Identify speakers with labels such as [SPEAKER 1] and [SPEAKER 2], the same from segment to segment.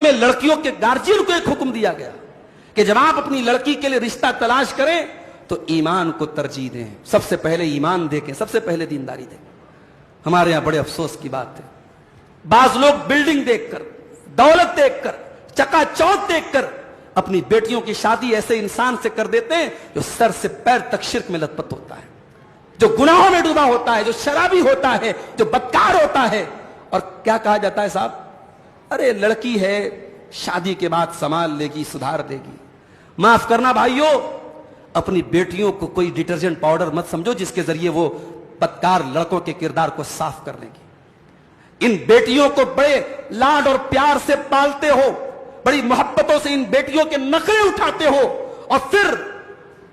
[SPEAKER 1] میں لڑکیوں کے گارجین کو ایک حکم دیا گیا کہ جب آپ اپنی لڑکی کے لیے رشتہ تلاش کریں تو ایمان کو ترجیح دیں، سب سے پہلے ایمان دیکھیں، سب سے پہلے دینداری دیں۔ ہمارے یہاں بڑے افسوس کی بات ہے، بعض لوگ بلڈنگ دیکھ کر، دولت دیکھ کر، چکا چوند دیکھ کر اپنی بیٹیوں کی شادی ایسے انسان سے کر دیتے ہیں جو سر سے پیر تک شرک میں لت پت ہوتا ہے، جو گناہوں میں ڈوبا ہوتا ہے، جو شرابی ہوتا ہے، جو بدکار ہوتا ہے۔ اور کیا کہا جاتا ہے صاحب؟ ارے لڑکی ہے، شادی کے بعد سنبھال لے گی، سدھار دے گی۔ معاف کرنا بھائیوں، اپنی بیٹیوں کو کوئی ڈٹرجنٹ پاؤڈر مت سمجھو جس کے ذریعے وہ بدکار لڑکوں کے کردار کو صاف کر لے گی۔ ان بیٹیوں کو بڑے لاڈ اور پیار سے پالتے ہو، بڑی محبتوں سے ان بیٹیوں کے نخرے اٹھاتے ہو، اور پھر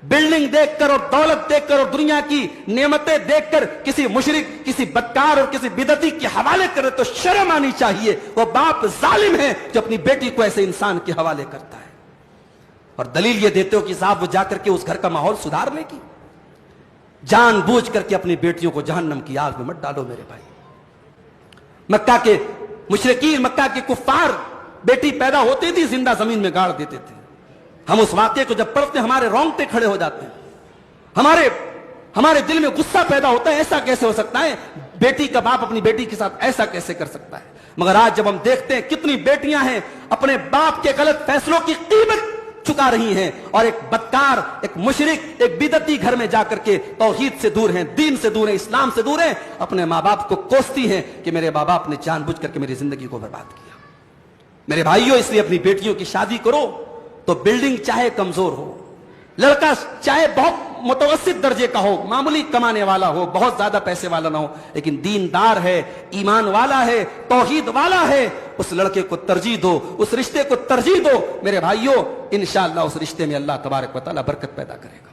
[SPEAKER 1] بلڈنگ دیکھ کر اور دولت دیکھ کر اور دنیا کی نعمتیں دیکھ کر کسی مشرک، کسی بدکار اور کسی بدعتی کے حوالے کرے تو شرم آنی چاہیے۔ وہ باپ ظالم ہے جو اپنی بیٹی کو ایسے انسان کے حوالے کرتا ہے، اور دلیل یہ دیتے ہو کہ صاحب وہ جا کر کے اس گھر کا ماحول سدھار لے گی۔ جان بوجھ کر کے اپنی بیٹیوں کو جہنم کی آگ میں مت ڈالو میرے بھائی۔ مکہ کے مشرکین، مکہ کے کفار بیٹی پیدا ہوتی تھی زندہ زمین میں گاڑ دیتے تھے۔ ہم اس واقعے کو جب پڑھتے ہیں ہمارے رونگٹے کھڑے ہو جاتے ہیں، ہمارے دل میں غصہ پیدا ہوتا ہے، ایسا کیسے ہو سکتا ہے؟ بیٹی کا باپ اپنی بیٹی کے ساتھ ایسا کیسے کر سکتا ہے؟ مگر آج جب ہم دیکھتے ہیں کتنی بیٹیاں ہیں اپنے باپ کے غلط فیصلوں کی قیمت چکا رہی ہیں، اور ایک بدکار، ایک مشرک، ایک بدعتی گھر میں جا کر کے توحید سے دور ہیں، دین سے دور ہیں، اسلام سے دور ہیں، اپنے ماں باپ کو کوستی ہیں کہ میرے ماں باپ نے جان بوجھ کر کے میری زندگی کو برباد کیا۔ میرے بھائیوں، اس لیے اپنی بیٹیوں کی شادی کرو تو بلڈنگ چاہے کمزور ہو، لڑکا چاہے بہت متوسط درجے کا ہو، معمولی کمانے والا ہو، بہت زیادہ پیسے والا نہ ہو، لیکن دیندار ہے، ایمان والا ہے، توحید والا ہے، اس لڑکے کو ترجیح دو، اس رشتے کو ترجیح دو۔ میرے بھائیوں، انشاءاللہ اس رشتے میں اللہ تبارک و تعالیٰ برکت پیدا کرے گا۔